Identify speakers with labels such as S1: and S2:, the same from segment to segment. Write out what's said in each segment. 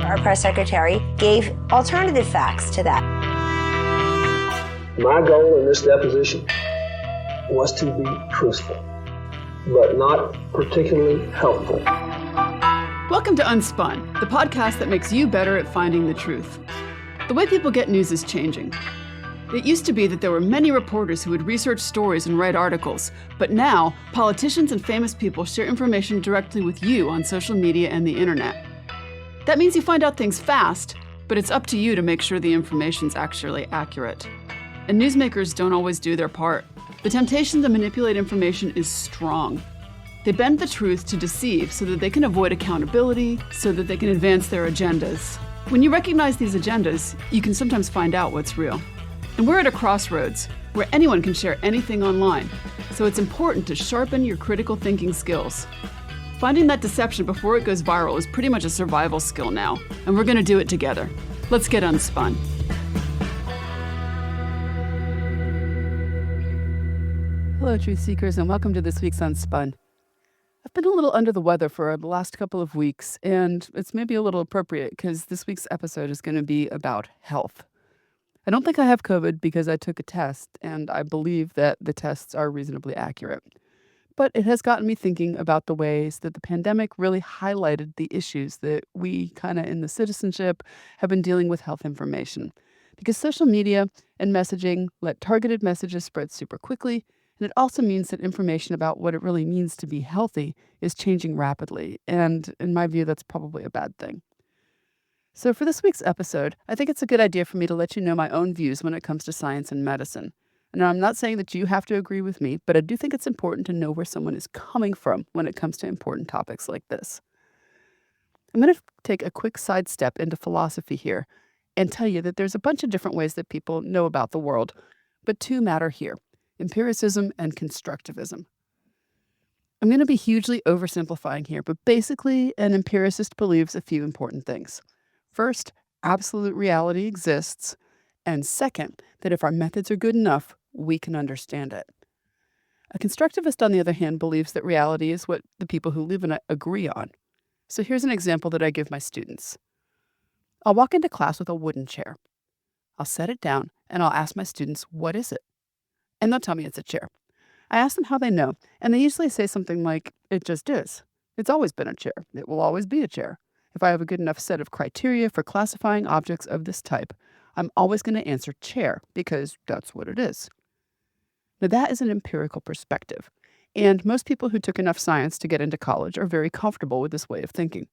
S1: our press secretary, gave alternative facts to that.
S2: My goal in this deposition was to be truthful, but not particularly helpful.
S3: Welcome to Unspun, the podcast that makes you better at finding the truth. The way people get news is changing. It used to be that there were many reporters who would research stories and write articles, but now politicians and famous people share information directly with you on social media and the internet. That means you find out things fast, but it's up to you to make sure the information's actually accurate. And newsmakers don't always do their part. The temptation to manipulate information is strong. They bend the truth to deceive so that they can avoid accountability, so that they can advance their agendas. When you recognize these agendas, you can sometimes find out what's real. And we're at a crossroads where anyone can share anything online, so it's important to sharpen your critical thinking skills. Finding that deception before it goes viral is pretty much a survival skill now, and we're going to do it together. Let's get unspun. Hello, truth seekers, and welcome to this week's Unspun. I've been a little under the weather for the last couple of weeks, and it's maybe a little appropriate because this week's episode is going to be about health. I don't think I have COVID because I took a test, and I believe that the tests are reasonably accurate. But it has gotten me thinking about the ways that the pandemic really highlighted the issues that we kind of in the citizenship have been dealing with health information. Because social media and messaging let targeted messages spread super quickly, and it also means that information about what it really means to be healthy is changing rapidly. And in my view, that's probably a bad thing. So for this week's episode, I think it's a good idea for me to let you know my own views when it comes to science and medicine. Now, I'm not saying that you have to agree with me, but I do think it's important to know where someone is coming from when it comes to important topics like this. I'm going to take a quick sidestep into philosophy here and tell you that there's a bunch of different ways that people know about the world, but two matter here: empiricism and constructivism. I'm going to be hugely oversimplifying here, but basically, an empiricist believes a few important things. First, absolute reality exists. And second, that if our methods are good enough, we can understand it. A constructivist, on the other hand, believes that reality is what the people who live in it agree on. So here's an example that I give my students. I'll walk into class with a wooden chair. I'll set it down and I'll ask my students, what is it? And they'll tell me it's a chair. I ask them how they know, and they usually say something like, it just is. It's always been a chair. It will always be a chair. If I have a good enough set of criteria for classifying objects of this type, I'm always going to answer chair because that's what it is. Now, that is an empirical perspective, and most people who took enough science to get into college are very comfortable with this way of thinking.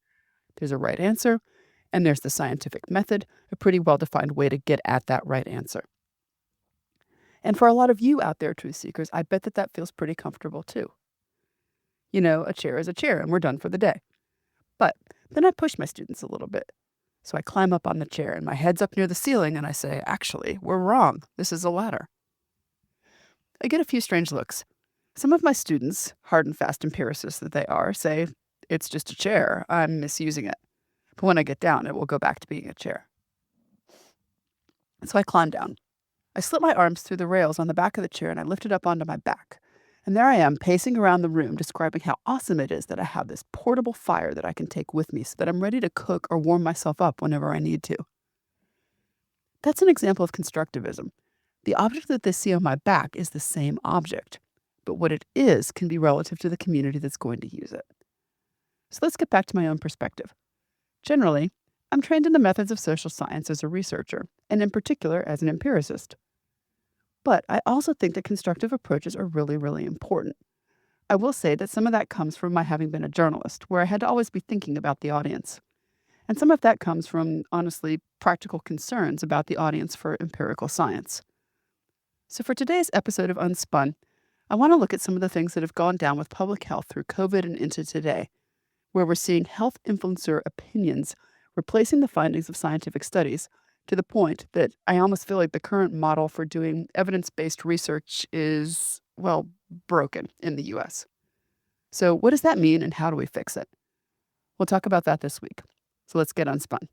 S3: There's a right answer, and there's the scientific method, a pretty well-defined way to get at that right answer. And for a lot of you out there, truth seekers, I bet that feels pretty comfortable too. You know, a chair is a chair, and we're done for the day. But then I push my students a little bit. So I climb up on the chair and my head's up near the ceiling and I say, actually, we're wrong. This is a ladder. I get a few strange looks. Some of my students, hard and fast empiricists that they are, say, it's just a chair. I'm misusing it. But when I get down, it will go back to being a chair. So I climb down. I slip my arms through the rails on the back of the chair and I lift it up onto my back. And there I am, pacing around the room, describing how awesome it is that I have this portable fire that I can take with me so that I'm ready to cook or warm myself up whenever I need to. That's an example of constructivism. The object that they see on my back is the same object, but what it is can be relative to the community that's going to use it. So let's get back to my own perspective. Generally, I'm trained in the methods of social science as a researcher, and in particular as an empiricist. But I also think that constructive approaches are really, really important. I will say that some of that comes from my having been a journalist, where I had to always be thinking about the audience. And some of that comes from, honestly, practical concerns about the audience for empirical science. So for today's episode of Unspun, I want to look at some of the things that have gone down with public health through COVID and into today, where we're seeing health influencer opinions replacing the findings of scientific studies, to the point that I almost feel like the current model for doing evidence-based research is, well, broken in the US. So what does that mean and how do we fix it? We'll talk about that this week. So let's get unspun.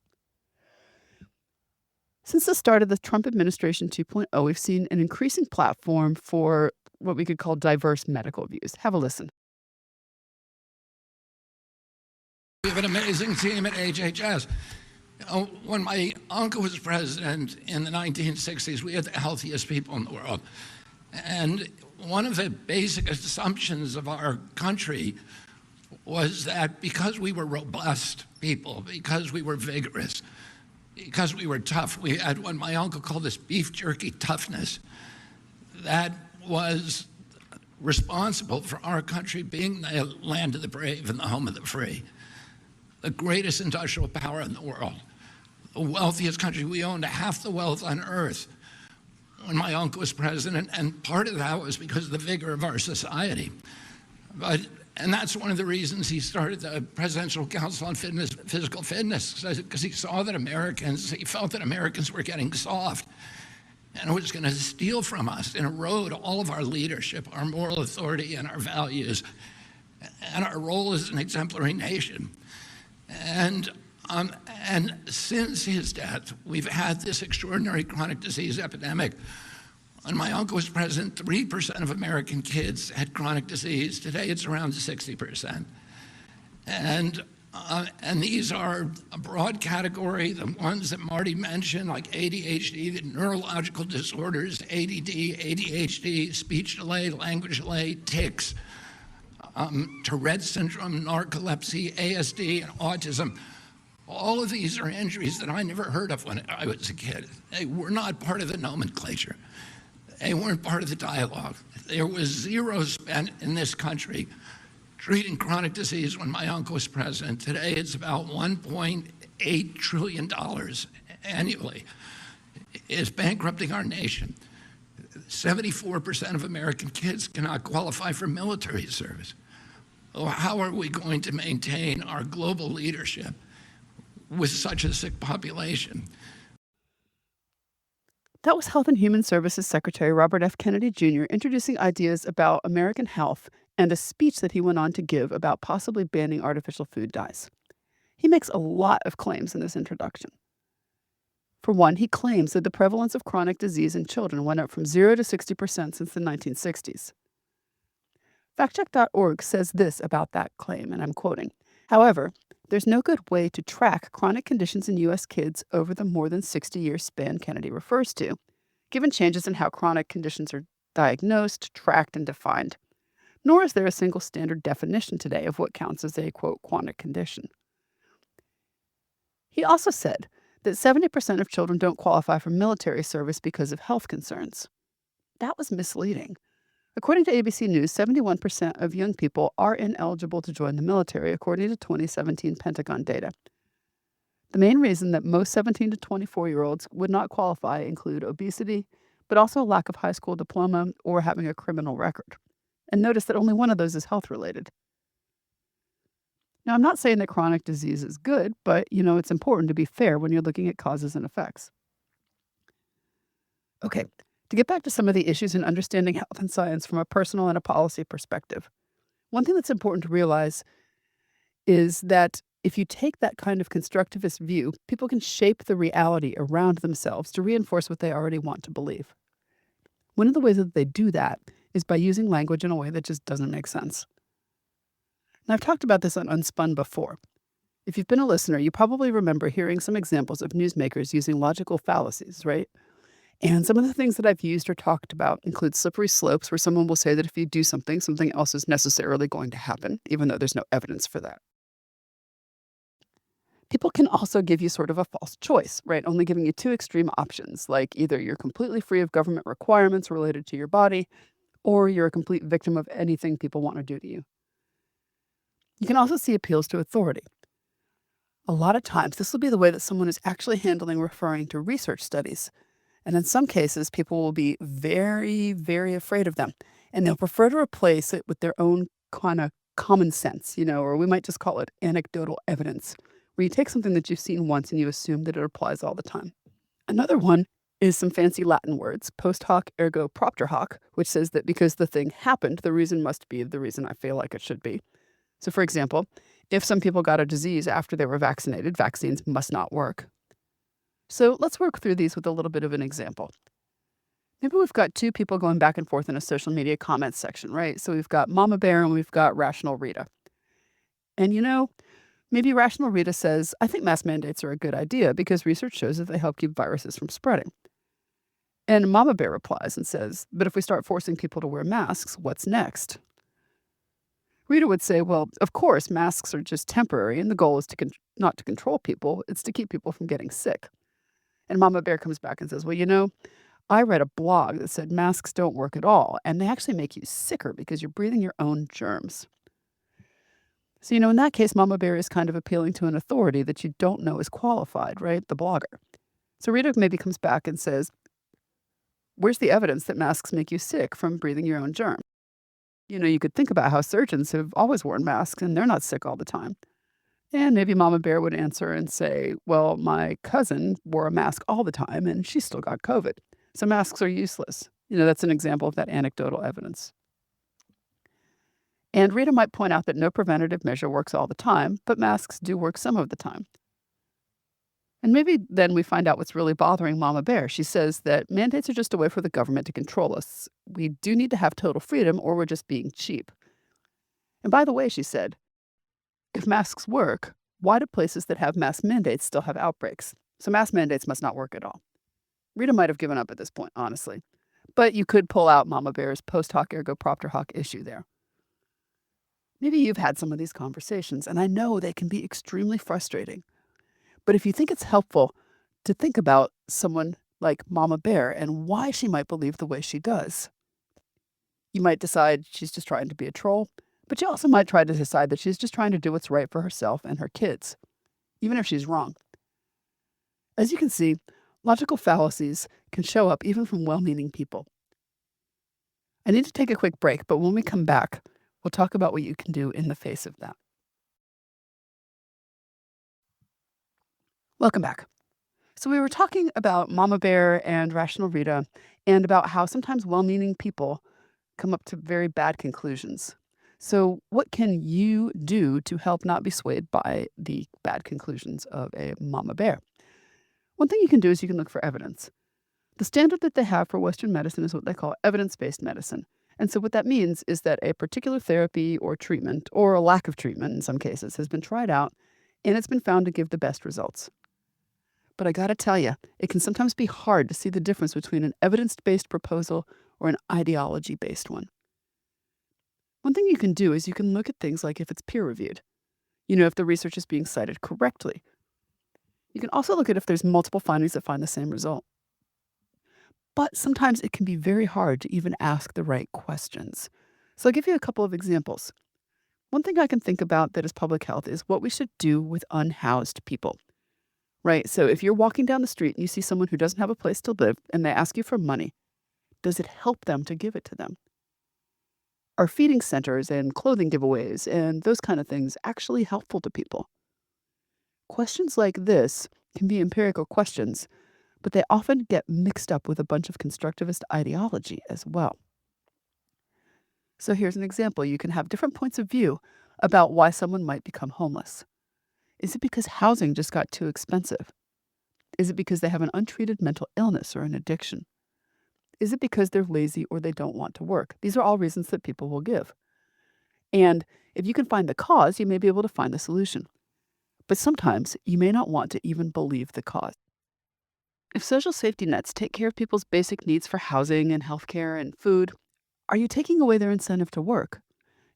S3: Since the start of the Trump administration 2.0, we've seen an increasing platform for what we could call diverse medical views. Have a listen.
S4: We have an amazing team at HHS. When my uncle was president in the 1960s, we had the healthiest people in the world. And one of the basic assumptions of our country was that because we were robust people, because we were vigorous, because we were tough, we had what my uncle called this beef jerky toughness that was responsible for our country being the land of the brave and the home of the free, the greatest industrial power in the world, the wealthiest country. We owned half the wealth on earth when my uncle was president, and part of that was because of the vigor of our society. And that's one of the reasons he started the Presidential Council on Physical Fitness, because he felt that Americans were getting soft, and it was going to steal from us and erode all of our leadership, our moral authority, and our values, and our role as an exemplary nation. And since his death, we've had this extraordinary chronic disease epidemic. When my uncle was president, 3% of American kids had chronic disease. Today, it's around 60%. And these are a broad category, the ones that Marty mentioned, like ADHD, the neurological disorders, ADD, ADHD, speech delay, language delay, tics, Tourette syndrome, narcolepsy, ASD, and autism. All of these are injuries that I never heard of when I was a kid. They were not part of the nomenclature. They weren't part of the dialogue. There was zero spent in this country treating chronic disease when my uncle was president. Today, it's about $1.8 trillion annually. It's bankrupting our nation. 74% of American kids cannot qualify for military service. Well, how are we going to maintain our global leadership with such a sick population?
S3: That was Health and Human Services Secretary Robert F. Kennedy Jr. introducing ideas about American health and a speech that he went on to give about possibly banning artificial food dyes. He makes a lot of claims in this introduction. For one, he claims that the prevalence of chronic disease in children went up from 0 to 60% since the 1960s. Factcheck.org says this about that claim, and I'm quoting, "However, there's no good way to track chronic conditions in U.S. kids over the more than 60-year span Kennedy refers to, given changes in how chronic conditions are diagnosed, tracked, and defined. Nor is there a single standard definition today of what counts as a, quote, chronic condition." He also said that 70% of children don't qualify for military service because of health concerns. That was misleading. According to ABC News, 71% of young people are ineligible to join the military, according to 2017 Pentagon data. The main reason that most 17 to 24-year-olds would not qualify include obesity, but also lack of high school diploma or having a criminal record. And notice that only one of those is health-related. Now, I'm not saying that chronic disease is good, but, it's important to be fair when you're looking at causes and effects. Okay, to get back to some of the issues in understanding health and science from a personal and a policy perspective, one thing that's important to realize is that if you take that kind of constructivist view, people can shape the reality around themselves to reinforce what they already want to believe. One of the ways that they do that is by using language in a way that just doesn't make sense. Now, I've talked about this on Unspun before. If you've been a listener, you probably remember hearing some examples of newsmakers using logical fallacies, right? And some of the things that I've used or talked about include slippery slopes, where someone will say that if you do something, something else is necessarily going to happen, even though there's no evidence for that. People can also give you sort of a false choice, right? Only giving you two extreme options, like either you're completely free of government requirements related to your body, or you're a complete victim of anything people want to do to you. You can also see appeals to authority. A lot of times, this will be the way that someone is actually handling referring to research studies. And in some cases, people will be very, very afraid of them. And they'll prefer to replace it with their own kind of common sense, or we might just call it anecdotal evidence, where you take something that you've seen once and you assume that it applies all the time. Another one is some fancy Latin words, post hoc ergo propter hoc, which says that because the thing happened, the reason must be the reason I feel like it should be. So, for example, if some people got a disease after they were vaccinated, vaccines must not work. So let's work through these with a little bit of an example. Maybe we've got two people going back and forth in a social media comments section, right? So we've got Mama Bear and we've got Rational Rita. And Maybe Rational Rita says, I think mask mandates are a good idea because research shows that they help keep viruses from spreading. And Mama Bear replies and says, but if we start forcing people to wear masks, what's next? Rita would say, well, of course, masks are just temporary, and the goal is not to control people, it's to keep people from getting sick. And Mama Bear comes back and says, well, I read a blog that said masks don't work at all, and they actually make you sicker because you're breathing your own germs. So, in that case, Mama Bear is kind of appealing to an authority that you don't know is qualified, right? The blogger. So Rita maybe comes back and says, where's the evidence that masks make you sick from breathing your own germs? You could think about how surgeons have always worn masks and they're not sick all the time. And maybe Mama Bear would answer and say, well, my cousin wore a mask all the time and she still got COVID. So masks are useless. That's an example of that anecdotal evidence. And Rita might point out that no preventative measure works all the time, but masks do work some of the time. And maybe then we find out what's really bothering Mama Bear. She says that mandates are just a way for the government to control us. We do need to have total freedom or we're just being cheap. And by the way, she said, if masks work, why do places that have mask mandates still have outbreaks? So mask mandates must not work at all. Rita might have given up at this point, honestly. But you could pull out Mama Bear's post hoc ergo propter hoc issue there. Maybe you've had some of these conversations, and I know they can be extremely frustrating. But if you think it's helpful to think about someone like Mama Bear and why she might believe the way she does, you might decide she's just trying to be a troll, but you also might try to decide that she's just trying to do what's right for herself and her kids, even if she's wrong. As you can see, logical fallacies can show up even from well-meaning people. I need to take a quick break, but when we come back, we'll talk about what you can do in the face of that. Welcome back. So we were talking about Mama Bear and Rational Rita and about how sometimes well-meaning people come up to very bad conclusions. So what can you do to help not be swayed by the bad conclusions of a Mama Bear? One thing you can do is you can look for evidence. The standard that they have for Western medicine is what they call evidence-based medicine. And so what that means is that a particular therapy or treatment, or a lack of treatment in some cases, has been tried out and it's been found to give the best results. But I gotta tell you, it can sometimes be hard to see the difference between an evidence-based proposal or an ideology-based one. One thing you can do is you can look at things like if it's peer-reviewed. If the research is being cited correctly. You can also look at if there's multiple findings that find the same result. But sometimes it can be very hard to even ask the right questions. So I'll give you a couple of examples. One thing I can think about that is public health is what we should do with unhoused people. Right? So if you're walking down the street and you see someone who doesn't have a place to live and they ask you for money, does it help them to give it to them? Are feeding centers and clothing giveaways and those kind of things actually helpful to people? Questions like this can be empirical questions, but they often get mixed up with a bunch of constructivist ideology as well. So here's an example. You can have different points of view about why someone might become homeless. Is it because housing just got too expensive? Is it because they have an untreated mental illness or an addiction? Is it because they're lazy or they don't want to work? These are all reasons that people will give. And if you can find the cause, you may be able to find the solution. But sometimes you may not want to even believe the cause. If social safety nets take care of people's basic needs for housing and healthcare and food, are you taking away their incentive to work?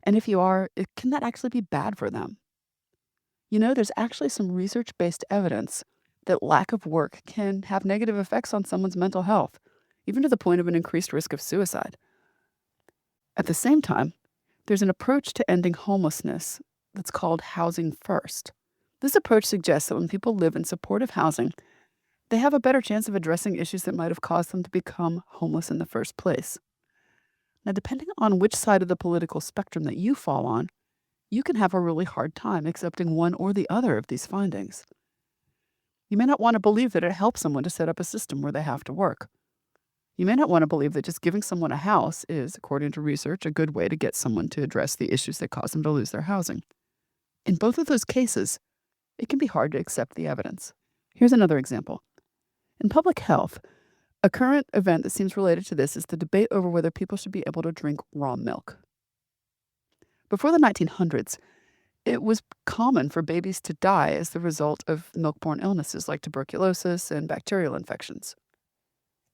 S3: And if you are, can that actually be bad for them? There's actually some research-based evidence that lack of work can have negative effects on someone's mental health, even to the point of an increased risk of suicide. At the same time, there's an approach to ending homelessness that's called housing first. This approach suggests that when people live in supportive housing, they have a better chance of addressing issues that might have caused them to become homeless in the first place. Now, depending on which side of the political spectrum that you fall on, you can have a really hard time accepting one or the other of these findings. You may not want to believe that it helps someone to set up a system where they have to work. You may not want to believe that just giving someone a house is, according to research, a good way to get someone to address the issues that cause them to lose their housing. In both of those cases, it can be hard to accept the evidence. Here's another example. In public health, a current event that seems related to this is the debate over whether people should be able to drink raw milk. Before the 1900s, It was common for babies to die as the result of milk-borne illnesses like tuberculosis and bacterial infections.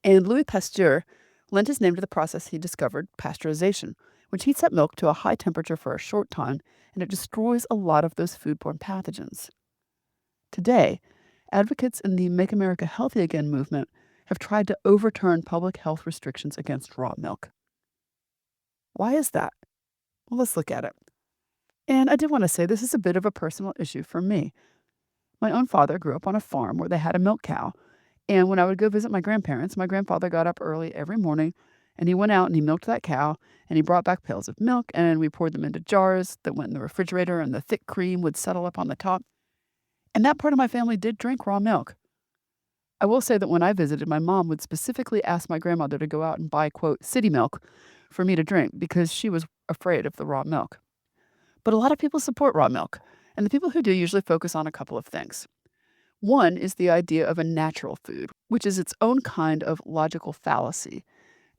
S3: And Louis Pasteur lent his name to the process he discovered, pasteurization, which heats up milk to a high temperature for a short time, and it destroys a lot of those foodborne pathogens. Today, advocates in the Make America Healthy Again movement have tried to overturn public health restrictions against raw milk. Why is that? Well, let's look at it. And I did want to say this is a bit of a personal issue for me. My own father grew up on a farm where they had a milk cow. And when I would go visit my grandparents, my grandfather got up early every morning and he went out and he milked that cow and he brought back pails of milk and we poured them into jars that went in the refrigerator and the thick cream would settle up on the top. And that part of my family did drink raw milk. I will say that when I visited, my mom would specifically ask my grandmother to go out and buy, quote, city milk for me to drink because she was afraid of the raw milk. But a lot of people support raw milk, and the people who do usually focus on a couple of things. One is the idea of a natural food, which is its own kind of logical fallacy,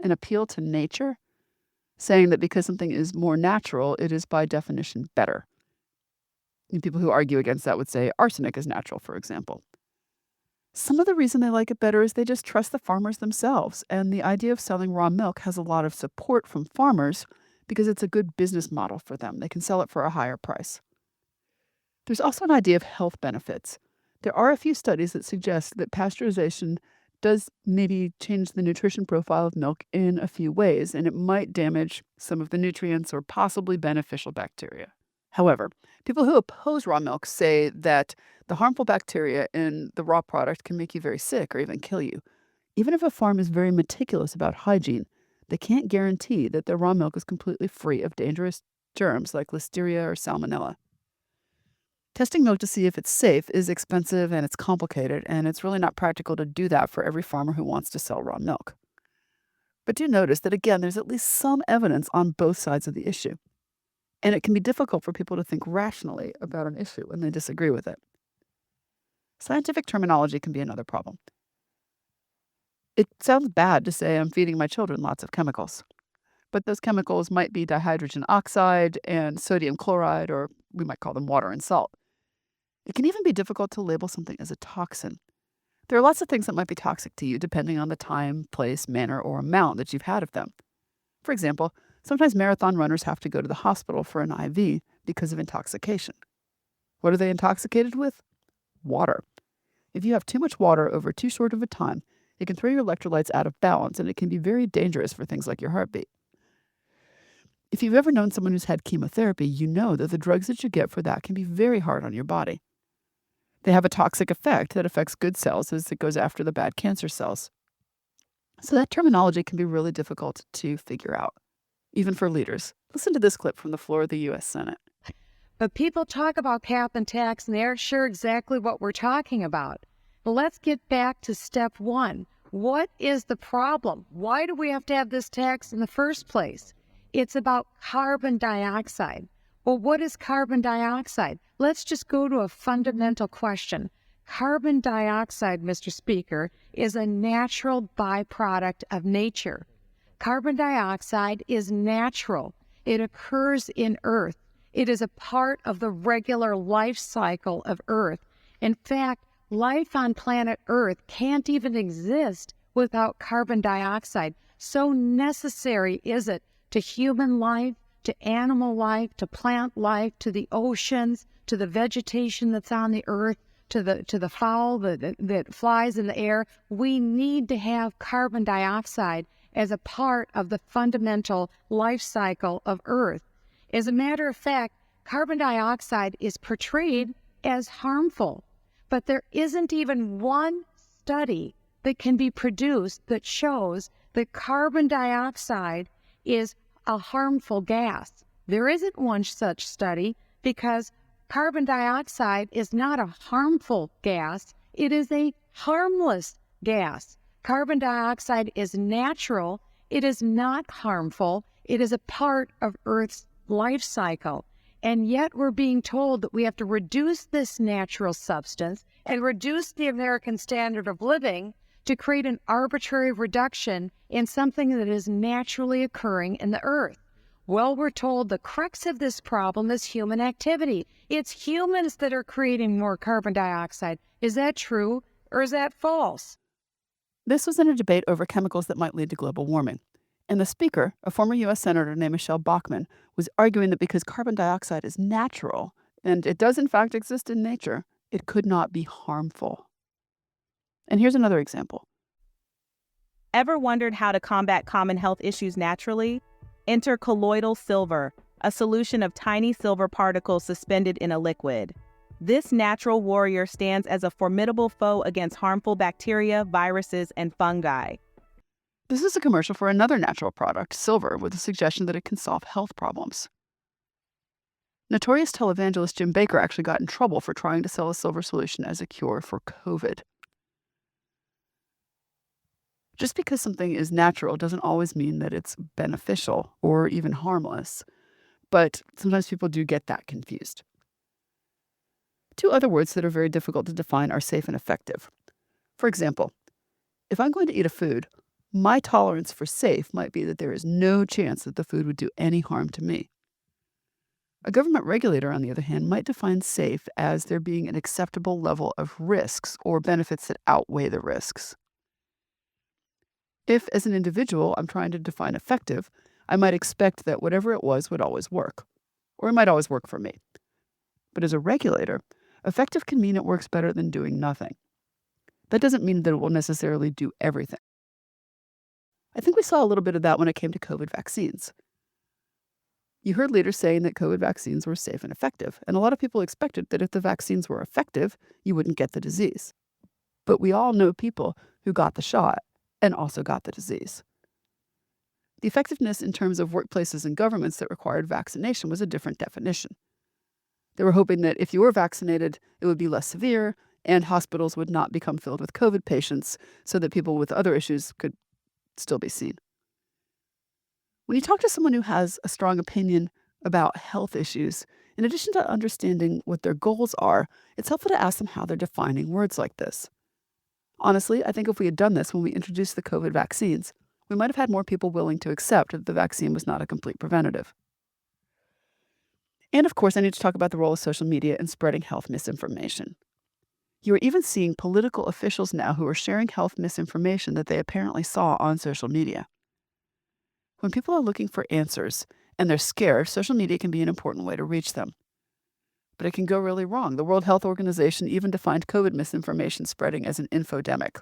S3: an appeal to nature, saying that because something is more natural, it is by definition better. And people who argue against that would say arsenic is natural, for example. Some of the reason they like it better is they just trust the farmers themselves, and the idea of selling raw milk has a lot of support from farmers because it's a good business model for them. They can sell it for a higher price. There's also an idea of health benefits. There are a few studies that suggest that pasteurization does maybe change the nutrition profile of milk in a few ways, and it might damage some of the nutrients or possibly beneficial bacteria. However, people who oppose raw milk say that the harmful bacteria in the raw product can make you very sick or even kill you. Even if a farm is very meticulous about hygiene, they can't guarantee that their raw milk is completely free of dangerous germs like listeria or salmonella. Testing milk to see if it's safe is expensive and it's complicated, and it's really not practical to do that for every farmer who wants to sell raw milk. But do notice that, again, there's at least some evidence on both sides of the issue. And it can be difficult for people to think rationally about an issue when they disagree with it. Scientific terminology can be another problem. It sounds bad to say I'm feeding my children lots of chemicals, but those chemicals might be dihydrogen oxide and sodium chloride, or we might call them water and salt. It can even be difficult to label something as a toxin. There are lots of things that might be toxic to you depending on the time, place, manner, or amount that you've had of them. For example, sometimes marathon runners have to go to the hospital for an IV because of intoxication. What are they intoxicated with? Water. If you have too much water over too short of a time, it can throw your electrolytes out of balance, and it can be very dangerous for things like your heartbeat. If you've ever known someone who's had chemotherapy, you know that the drugs that you get for that can be very hard on your body. They have a toxic effect that affects good cells as it goes after the bad cancer cells. So that terminology can be really difficult to figure out, even for leaders. Listen to this clip from the floor of the U.S. Senate.
S5: But people talk about cap and tax, and they aren't sure exactly what we're talking about. But let's get back to step one. What is the problem? Why do we have to have this tax in the first place? It's about carbon dioxide. Well, what is carbon dioxide? Let's just go to a fundamental question. Carbon dioxide, Mr. Speaker, is a natural byproduct of nature. Carbon dioxide is natural. It occurs in Earth. It is a part of the regular life cycle of Earth. In fact, life on planet Earth can't even exist without carbon dioxide. So necessary is it to human life, to animal life, to plant life, to the oceans, to the vegetation that's on the earth, to the fowl that flies in the air. We need to have carbon dioxide as a part of the fundamental life cycle of Earth. As a matter of fact, carbon dioxide is portrayed as harmful, but there isn't even one study that can be produced that shows that carbon dioxide is a harmful gas. There isn't one such study because carbon dioxide is not a harmful gas. It is a harmless gas. Carbon dioxide is natural. It is not harmful. It is a part of Earth's life cycle. And yet we're being told that we have to reduce this natural substance and reduce the American standard of living to create an arbitrary reduction in something that is naturally occurring in the earth. Well, we're told the crux of this problem is human activity. It's humans that are creating more carbon dioxide. Is that true or is that false?
S3: This was in a debate over chemicals that might lead to global warming. And the speaker, a former U.S. Senator named Michelle Bachmann, was arguing that because carbon dioxide is natural, and it does in fact exist in nature, it could not be harmful. And here's another example.
S6: Ever wondered how to combat common health issues naturally? Enter colloidal silver, a solution of tiny silver particles suspended in a liquid. This natural warrior stands as a formidable foe against harmful bacteria, viruses, and fungi.
S3: This is a commercial for another natural product, silver, with the suggestion that it can solve health problems. Notorious televangelist Jim Bakker actually got in trouble for trying to sell a silver solution as a cure for COVID. Just because something is natural doesn't always mean that it's beneficial or even harmless, but sometimes people do get that confused. Two other words that are very difficult to define are safe and effective. For example, if I'm going to eat a food, my tolerance for safe might be that there is no chance that the food would do any harm to me. A government regulator, on the other hand, might define safe as there being an acceptable level of risks or benefits that outweigh the risks. If, as an individual, I'm trying to define effective, I might expect that whatever it was would always work, or it might always work for me. But as a regulator, effective can mean it works better than doing nothing. That doesn't mean that it will necessarily do everything. I think we saw a little bit of that when it came to COVID vaccines. You heard leaders saying that COVID vaccines were safe and effective, and a lot of people expected that if the vaccines were effective, you wouldn't get the disease. But we all know people who got the shot and also got the disease. The effectiveness in terms of workplaces and governments that required vaccination was a different definition. They were hoping that if you were vaccinated, it would be less severe and hospitals would not become filled with COVID patients so that people with other issues could still be seen. When you talk to someone who has a strong opinion about health issues, in addition to understanding what their goals are, it's helpful to ask them how they're defining words like this. Honestly, I think if we had done this when we introduced the COVID vaccines, we might have had more people willing to accept that the vaccine was not a complete preventative. And of course, I need to talk about the role of social media in spreading health misinformation. You are even seeing political officials now who are sharing health misinformation that they apparently saw on social media. When people are looking for answers and they're scared, social media can be an important way to reach them. But it can go really wrong. The World Health Organization even defined COVID misinformation spreading as an infodemic.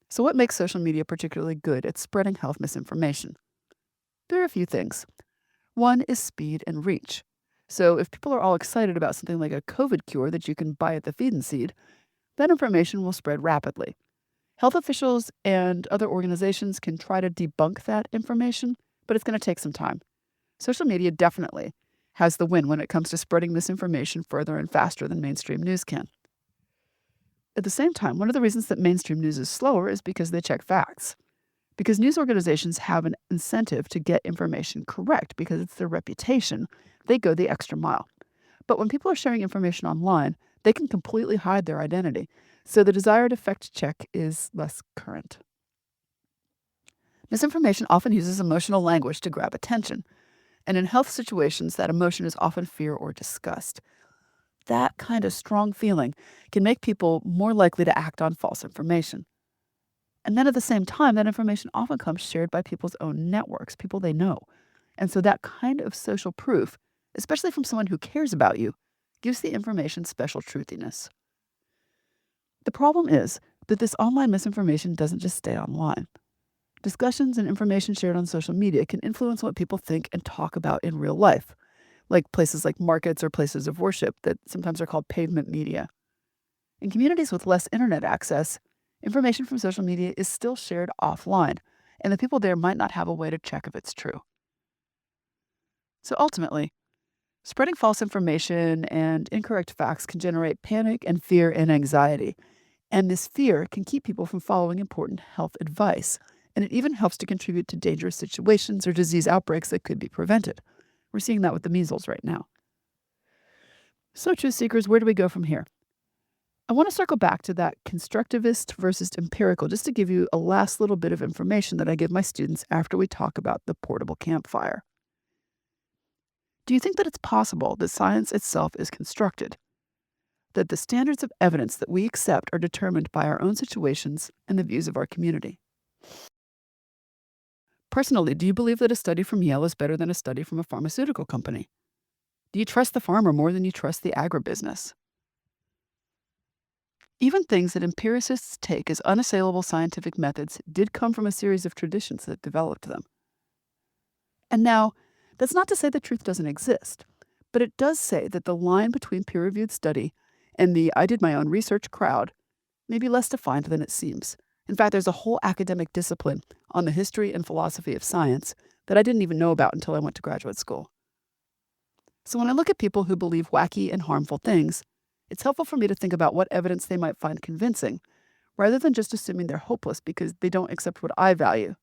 S3: So what makes social media particularly good at spreading health misinformation? There are a few things. One is speed and reach. So if people are all excited about something like a COVID cure that you can buy at the Feed and Seed, that information will spread rapidly. Health officials and other organizations can try to debunk that information, but it's going to take some time. Social media definitely has the win when it comes to spreading misinformation further and faster than mainstream news can. At the same time, one of the reasons that mainstream news is slower is because they check facts. Because news organizations have an incentive to get information correct because it's their reputation, they go the extra mile. But when people are sharing information online, they can completely hide their identity, so the desired effect check is less current. Misinformation often uses emotional language to grab attention, and in health situations, that emotion is often fear or disgust. That kind of strong feeling can make people more likely to act on false information. And then at the same time, that information often comes shared by people's own networks, people they know. And so that kind of social proof, especially from someone who cares about you, gives the information special truthiness. The problem is that this online misinformation doesn't just stay online. Discussions and information shared on social media can influence what people think and talk about in real life, like places like markets or places of worship that sometimes are called pavement media. In communities with less internet access, information from social media is still shared offline, and the people there might not have a way to check if it's true. So ultimately, spreading false information and incorrect facts can generate panic and fear and anxiety. And this fear can keep people from following important health advice. And it even helps to contribute to dangerous situations or disease outbreaks that could be prevented. We're seeing that with the measles right now. So, truth seekers, where do we go from here? I want to circle back to that constructivist versus empirical, just to give you a last little bit of information that I give my students after we talk about the portable campfire. Do you think that it's possible that science itself is constructed? That the standards of evidence that we accept are determined by our own situations and the views of our community? Personally, do you believe that a study from Yale is better than a study from a pharmaceutical company? Do you trust the farmer more than you trust the agribusiness? Even things that empiricists take as unassailable scientific methods did come from a series of traditions that developed them. And now, that's not to say the truth doesn't exist, but it does say that the line between peer-reviewed study and the I did my own research crowd may be less defined than it seems. In fact, there's a whole academic discipline on the history and philosophy of science that I didn't even know about until I went to graduate school. So when I look at people who believe wacky and harmful things, it's helpful for me to think about what evidence they might find convincing, rather than just assuming they're hopeless because they don't accept what I value.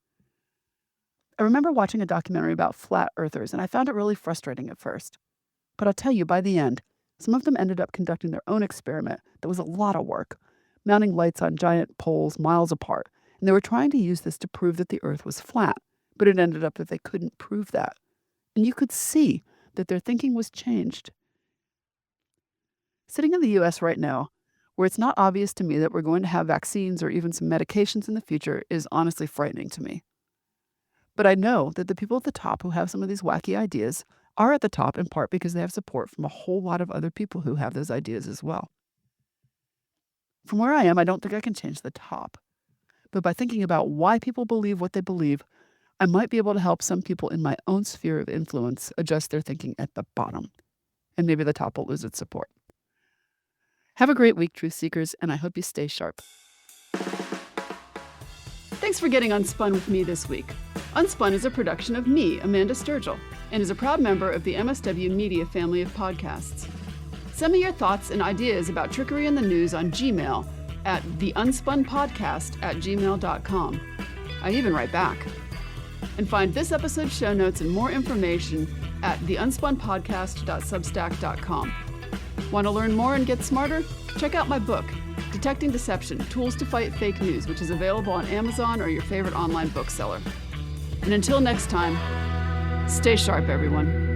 S3: I remember watching a documentary about flat earthers, and I found it really frustrating at first. But I'll tell you, by the end, some of them ended up conducting their own experiment that was a lot of work, mounting lights on giant poles miles apart, and they were trying to use this to prove that the Earth was flat, but it ended up that they couldn't prove that. And you could see that their thinking was changed. Sitting in the US right now, where it's not obvious to me that we're going to have vaccines or even some medications in the future, is honestly frightening to me. But I know that the people at the top who have some of these wacky ideas are at the top in part because they have support from a whole lot of other people who have those ideas as well. From where I am, I don't think I can change the top. But by thinking about why people believe what they believe, I might be able to help some people in my own sphere of influence adjust their thinking at the bottom. And maybe the top will lose its support. Have a great week, Truth Seekers, and I hope you stay sharp. Thanks for getting Unspun with me this week. Unspun is a production of me, Amanda Sturgill, and is a proud member of the MSW Media family of podcasts. Send me your thoughts and ideas about trickery in the news on Gmail at theunspunpodcast@gmail.com. I even write back. And find this episode's show notes and more information at theunspunpodcast.substack.com. Want to learn more and get smarter? Check out my book, Detecting Deception: Tools to Fight Fake News, which is available on Amazon or your favorite online bookseller. And until next time, stay sharp, everyone.